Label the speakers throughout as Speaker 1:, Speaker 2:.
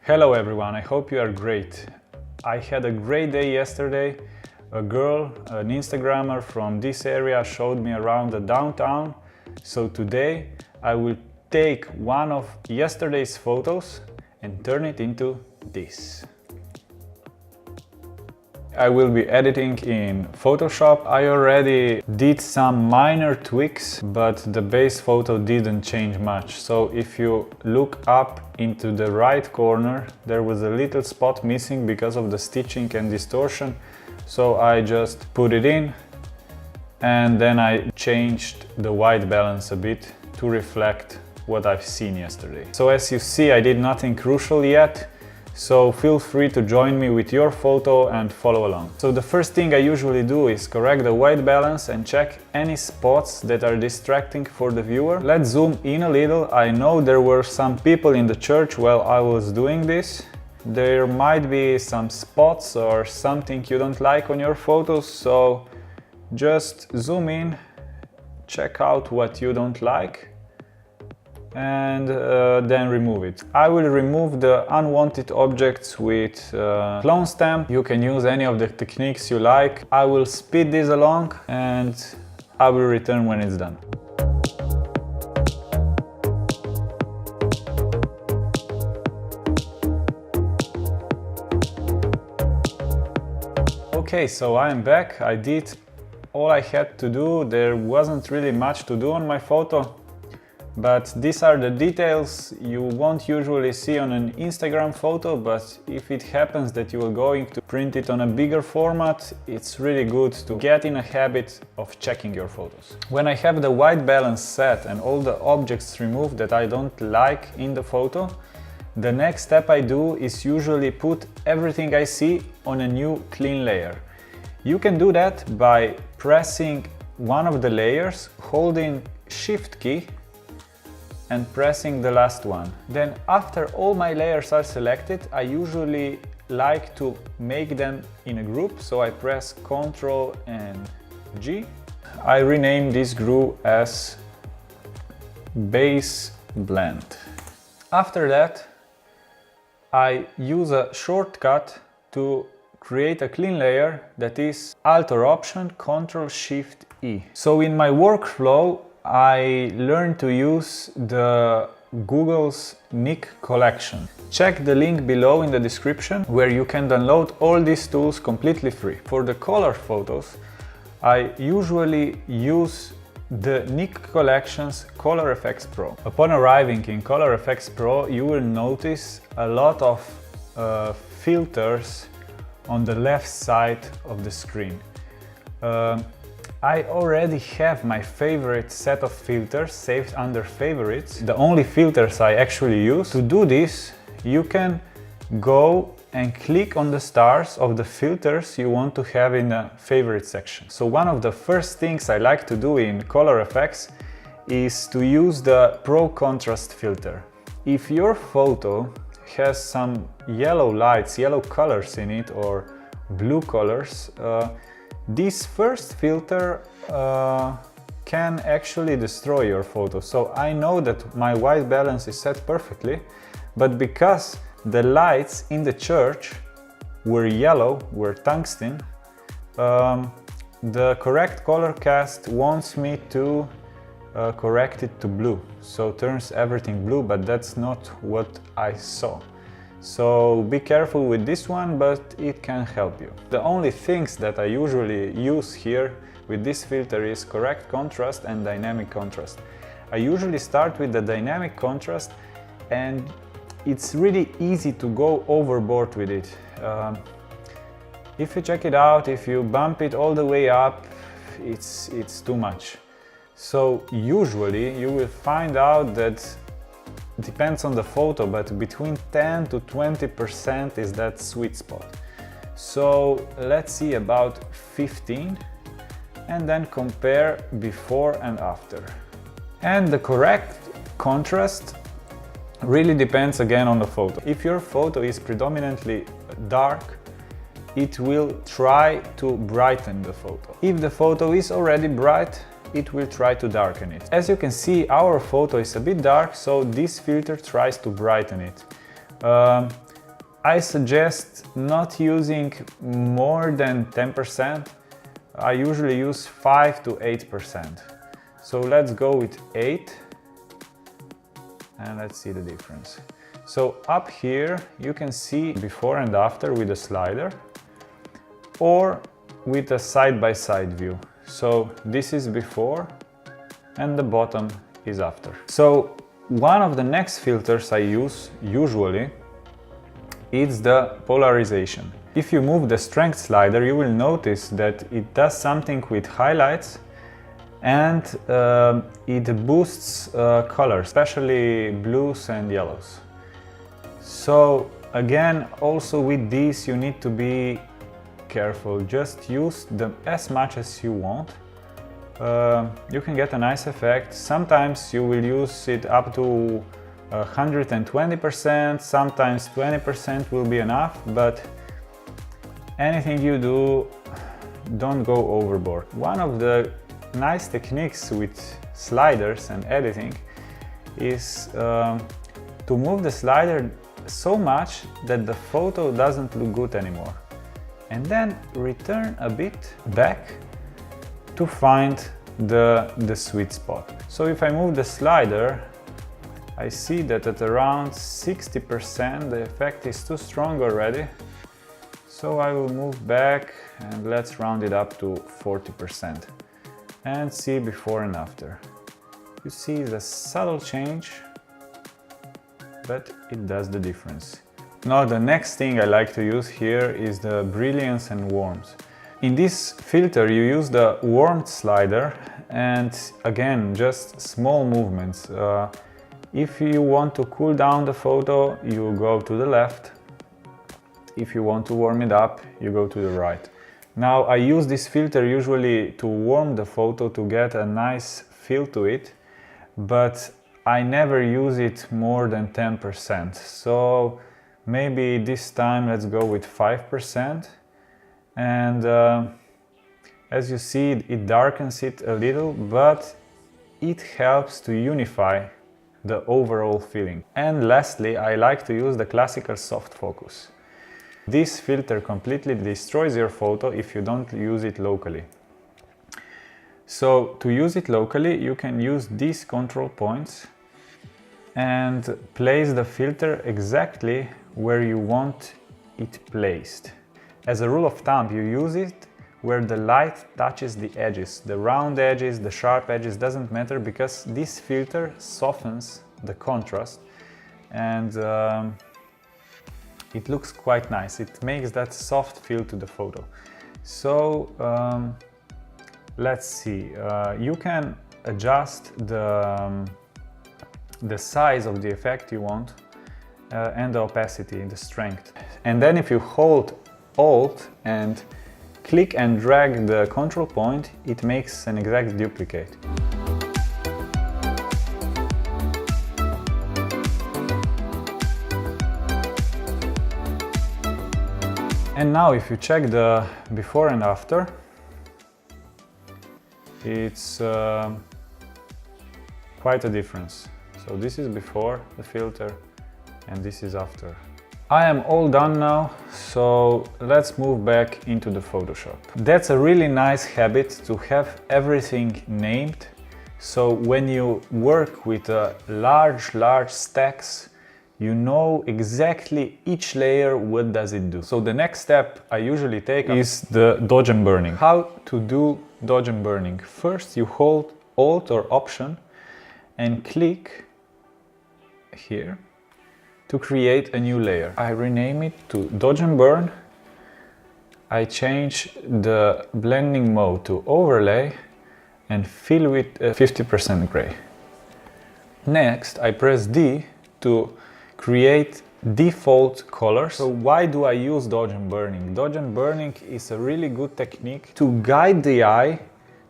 Speaker 1: Hello everyone, I hope you are great. I had a great day yesterday. A girl, an Instagrammer from this area showed me around the downtown. So today I will take one of yesterday's photos and turn it into this. I will be editing in Photoshop. I already did some minor tweaks, but the base photo didn't change much. So if you look up into the right corner, there was a little spot missing because of the stitching and distortion. So I just put it in and then I changed the white balance a bit to reflect what I've seen yesterday. So as you see, I did nothing crucial yet. So feel free to join me with your photo and follow along. So the first thing I usually do is correct the white balance and check any spots that are distracting for the viewer. Let's zoom in a little. I know there were some people in the church while I was doing this. There might be some spots or something you don't like on your photos, so just zoom in, check out what you don't like, and then remove it. I will remove the unwanted objects with clone stamp. You can use any of the techniques you like. I will speed this along and I will return when it's done. Okay, so I am back. I did all I had to do. There wasn't really much to do on my photo. But these are the details you won't usually see on an Instagram photo, but if it happens that you are going to print it on a bigger format, it's really good to get in a habit of checking your photos. When I have the white balance set and all the objects removed that I don't like in the photo, the next step I do is usually put everything I see on a new clean layer. You can do that by pressing one of the layers, holding Shift key and pressing the last one. Then after all my layers are selected, I usually like to make them in a group, so I press CTRL and G. I rename this group as Base Blend. After that, I use a shortcut to create a clean layer, that is Alt or Option CTRL Shift E. So in my workflow, I learned to use the Google's Nik Collection. Check the link below in the description where you can download all these tools completely free. For the color photos, I usually use the Nik Collection's Color Efex Pro. Upon arriving in Color Efex Pro, you will notice a lot of filters on the left side of the screen. I already have my favorite set of filters saved under favorites, the only filters I actually use. To do this, you can go and click on the stars of the filters you want to have in the favorite section. So one of the first things I like to do in Color Efex is to use the Pro Contrast filter. If your photo has some yellow lights, yellow colors in it, or blue colors, this first filter can actually destroy your photo. So I know that my white balance is set perfectly, but because the lights in the church were yellow, were tungsten, the correct color cast wants me to correct it to blue. So turns everything blue, but that's not what I saw. So be careful with this one, but it can help you. The only things that I usually use here with this filter is correct contrast and dynamic contrast. I usually start with the dynamic contrast, and it's really easy to go overboard with it. If you check it out, if you bump it all the way up, it's too much. So usually you will find out that depends on the photo, but between 10 to 20% is that sweet spot. So let's see about 15 and then compare before and after. And the correct contrast really depends again on the photo. If your photo is predominantly dark, it will try to brighten the photo. If the photo is already bright, it will try to darken it. As you can see, our photo is a bit dark, so this filter tries to brighten it. I suggest not using more than 10%. I usually use 5 to 8%. So let's go with 8 and let's see the difference. So up here you can see before and after with a slider or with a side-by-side view. So this is before and the bottom is after. So one of the next filters I use usually is the polarization. If you move the strength slider, you will notice that it does something with highlights and it boosts colors, especially blues and yellows. So again, also with these you need to be careful. Just use them as much as you want. You can get a nice effect. Sometimes you will use it up to 120%, sometimes 20% will be enough, but anything you do, don't go overboard. One of the nice techniques with sliders and editing is to move the slider so much that the photo doesn't look good anymore, and then return a bit back to find the sweet spot. So if I move the slider, I see that at around 60% the effect is too strong already, so I will move back and let's round it up to 40% and see before and after. You see the subtle change, but it does the difference. Now the next thing I like to use here is the brilliance and warmth. In this filter you use the warmth slider and again just small movements. If you want to cool down the photo, you go to the left. If you want to warm it up, you go to the right. Now I use this filter usually to warm the photo to get a nice feel to it, but I never use it more than 10%. So maybe this time let's go with 5%. And as you see, it darkens it a little, but it helps to unify the overall feeling. And lastly, I like to use the classical soft focus. This filter completely destroys your photo if you don't use it locally. So to use it locally, you can use these control points and place the filter exactly where you want it placed. As a rule of thumb, you use it where the light touches the edges. The round edges, the sharp edges, doesn't matter because this filter softens the contrast and it looks quite nice. It makes that soft feel to the photo. So let's see, you can adjust the size of the effect you want and the opacity, the strength. And then if you hold Alt and click and drag the control point, it makes an exact duplicate. And now if you check the before and after, it's quite a difference. So this is before the filter and this is after. I am all done now, so let's move back into the Photoshop. That's a really nice habit to have everything named. So when you work with large stacks, you know exactly each layer what does it do. So the next step I usually take is the dodge and burning. How to do dodge and burning? First you hold Alt or Option and click here to create a new layer. I rename it to Dodge and Burn. I change the blending mode to Overlay and fill with 50% gray. Next, I press D to create default colors. So why do I use Dodge and Burning? Dodge and Burning is a really good technique to guide the eye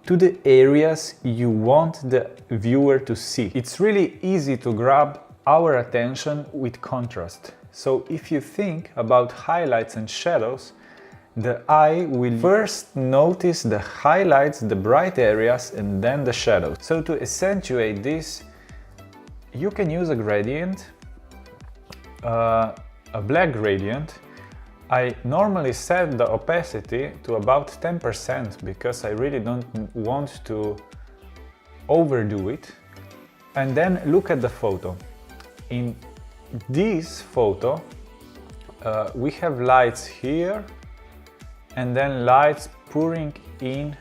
Speaker 1: to the areas you want the viewer to see. It's really easy to grab our attention with contrast. So if you think about highlights and shadows, the eye will first notice the highlights, the bright areas, and then the shadows. So to accentuate this, you can use a gradient. a black gradient, I normally set the opacity to about 10% because I really don't want to overdo it. And then look at the photo. In this photo, we have lights here and then lights pouring in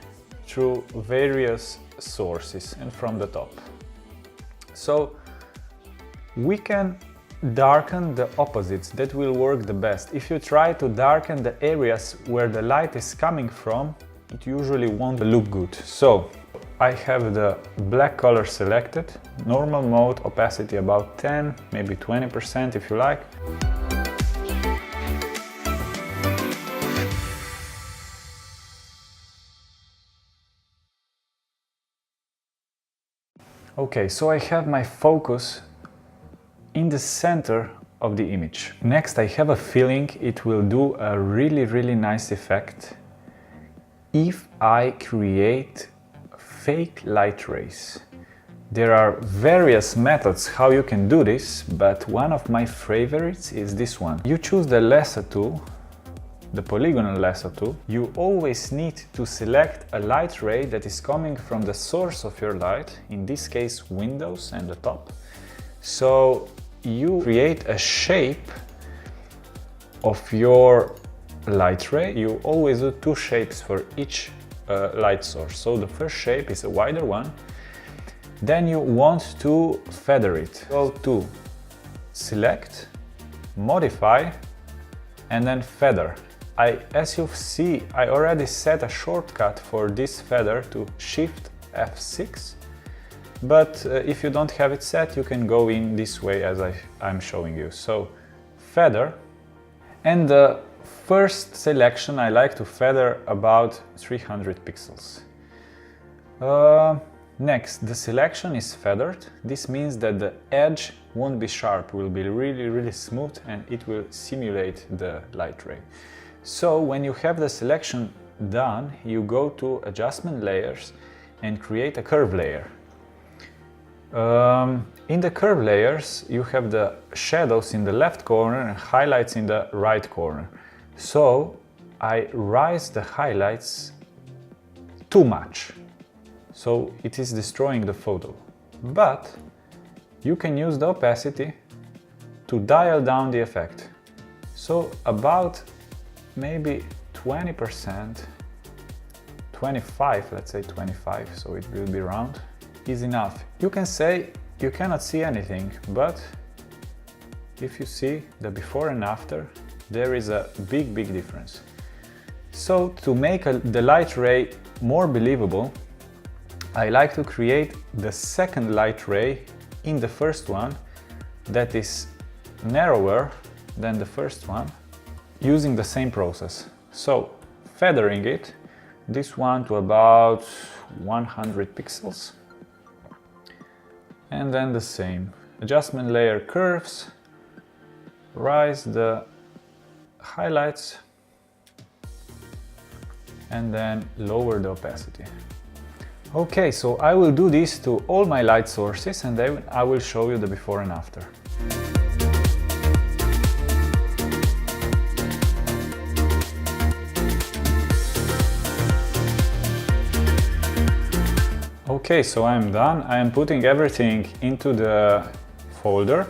Speaker 1: through various sources and from the top. So we can darken the opposites. That will work the best. If you try to darken the areas where the light is coming from, it usually won't look good. So I have the black color selected, normal mode, opacity about 10, maybe 20% if you like. Okay, so I have my focus in the center of the image. Next, I have a feeling it will do a really nice effect if I create fake light rays. There are various methods how you can do this, but one of my favorites is this one. You choose the lasso tool, the polygonal lasso tool. You always need to select a light ray that is coming from the source of your light, in this case windows and the top. So you create a shape of your light ray. You always do two shapes for each light source. So the first shape is a wider one. Then you want to feather it. Go to select, modify, and then feather. As you see, I already set a shortcut for this feather to Shift F6. But if you don't have it set, you can go in this way as I'm showing you. So feather, and the first selection I like to feather about 300 pixels. Next, the selection is feathered. This means that the edge won't be sharp, will be really smooth, and it will simulate the light ray. So when you have the selection done, you go to adjustment layers and create a curve layer. In the curve layers, you have the shadows in the left corner and highlights in the right corner. So I raise the highlights too much. So it is destroying the photo. But you can use the opacity to dial down the effect. So about maybe 20%, 25, let's say 25, so it will be round, is enough. You can say you cannot see anything, but if you see the before and after, there is a big difference. So to make the light ray more believable, I like to create the second light ray in the first one that is narrower than the first one, using the same process. So feathering it, this one to about 100 pixels. And then the same. Adjustment layer curves, raise the highlights, and then lower the opacity. Okay, so I will do this to all my light sources, and then I will show you the before and after. Okay, so I'm done. I am putting everything into the folder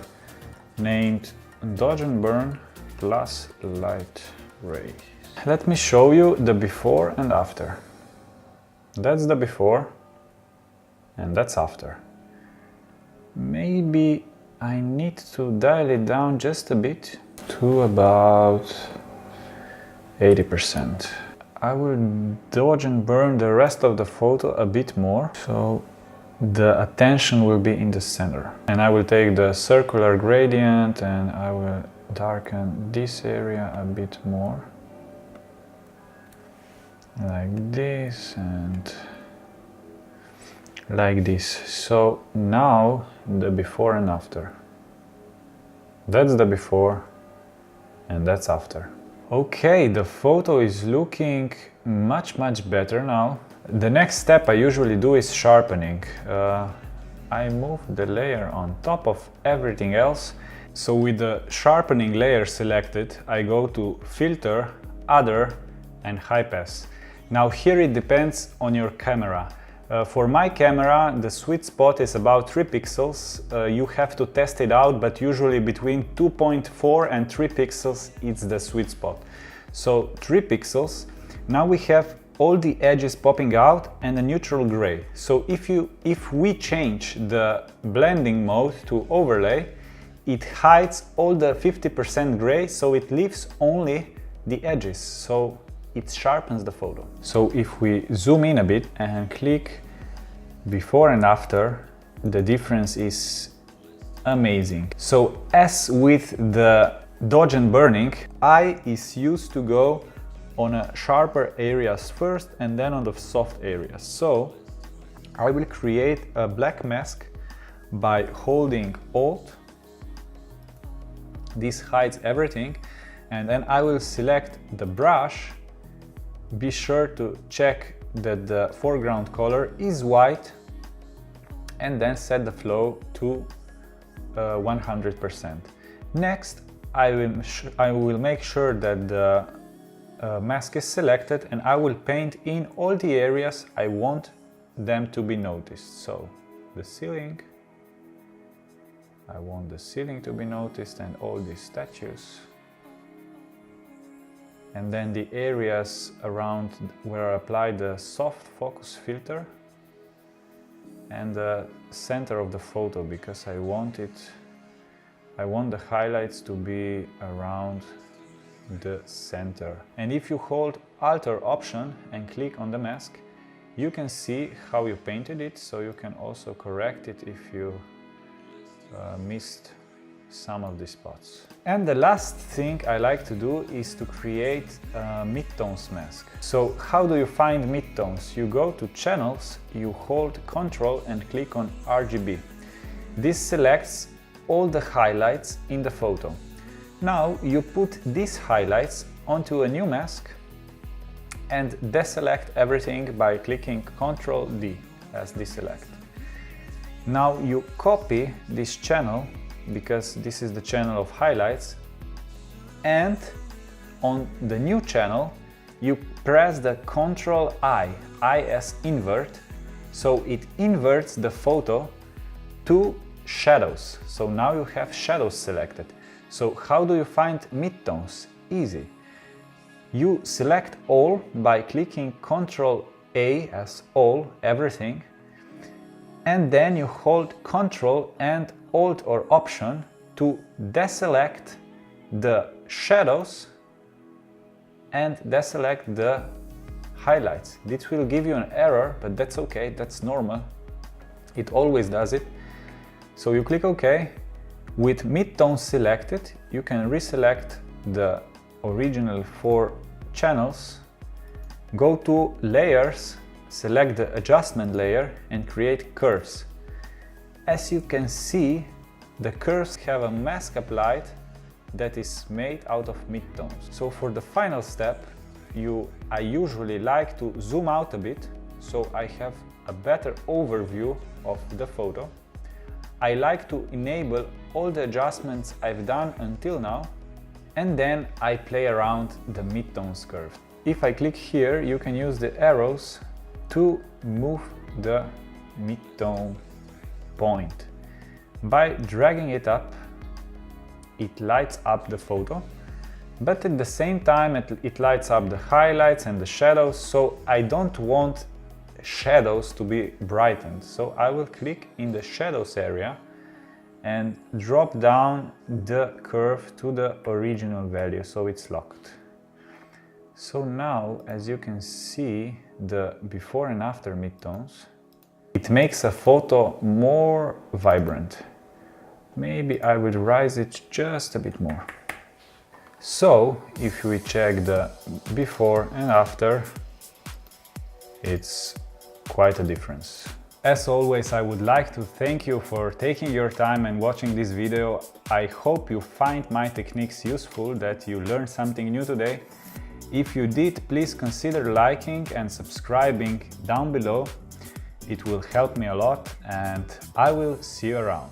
Speaker 1: named Dodge and Burn plus Light Ray. Let me show you the before and after. That's the before and that's after. Maybe I need to dial it down just a bit to about 80%. I will dodge and burn the rest of the photo a bit more, so the attention will be in the center. And I will take the circular gradient and I will darken this area a bit more. Like this and like this. So now the before and after. That's the before and that's after. Okay, the photo is looking much better now. The next step I usually do is sharpening. I move the layer on top of everything else So with the sharpening layer selected, I go to Filter, Other and High Pass. Now here it depends on your camera. For my camera, the sweet spot is about 3 pixels. You have to test it out, but usually between 2.4 and 3 pixels it's the sweet spot. So 3 pixels. Now we have all the edges popping out and a neutral gray. So if we change the blending mode to overlay, it hides all the 50% gray, so it leaves only the edges. So it sharpens the photo. So if we zoom in a bit and click before and after, the difference is amazing. So as with the dodge and burning, I is used to go on a sharper areas first and then on the soft areas. So I will create a black mask by holding Alt. This hides everything, and then I will select the brush. Be sure to check that the foreground color is white and then set the flow to 100%. Next, I will make sure that the mask is selected, and I will paint in all the areas I want them to be noticed. So the ceiling, I want the ceiling to be noticed and all these statues. And then the areas around where I apply the soft focus filter and the center of the photo, because I want the highlights to be around the center. And if you hold Alter option and click on the mask, you can see how you painted it, so you can also correct it if you missed some of the spots. And the last thing I like to do is to create a midtones mask. So how do you find midtones? You go to Channels, you hold Ctrl and click on RGB. This selects all the highlights in the photo. Now you put these highlights onto a new mask and deselect everything by clicking CTRL+D as deselect. Now you copy this channel, because this is the channel of highlights, and on the new channel you press the CTRL+I, I as invert, so it inverts the photo to shadows. So now you have shadows selected. So how do you find midtones? Easy. You select all by clicking CTRL+A as all, everything, and then you hold Ctrl and Alt or Option to deselect the shadows and deselect the highlights. This will give you an error, but that's okay, that's normal. It always does it. So you click OK. With midtones selected, you can reselect the original 4 channels, go to Layers, select the adjustment layer and create curves. As you can see, the curves have a mask applied that is made out of midtones. So for the final step, I usually like to zoom out a bit so I have a better overview of the photo. I like to enable all the adjustments I've done until now, and then I play around the midtones curve. If I click here, you can use the arrows to move the midtone point. By dragging it up, it lights up the photo, but at the same time it lights up the highlights and the shadows, so I don't want shadows to be brightened. So I will click in the shadows area and drop down the curve to the original value, so it's locked. So now, as you can see, the before and after midtones, it makes a photo more vibrant. Maybe I will raise it just a bit more. So if we check the before and after, it's quite a difference. As always, I would like to thank you for taking your time and watching this video. I hope you find my techniques useful, that you learned something new today. If you did, please consider liking and subscribing down below. It will help me a lot, and I will see you around.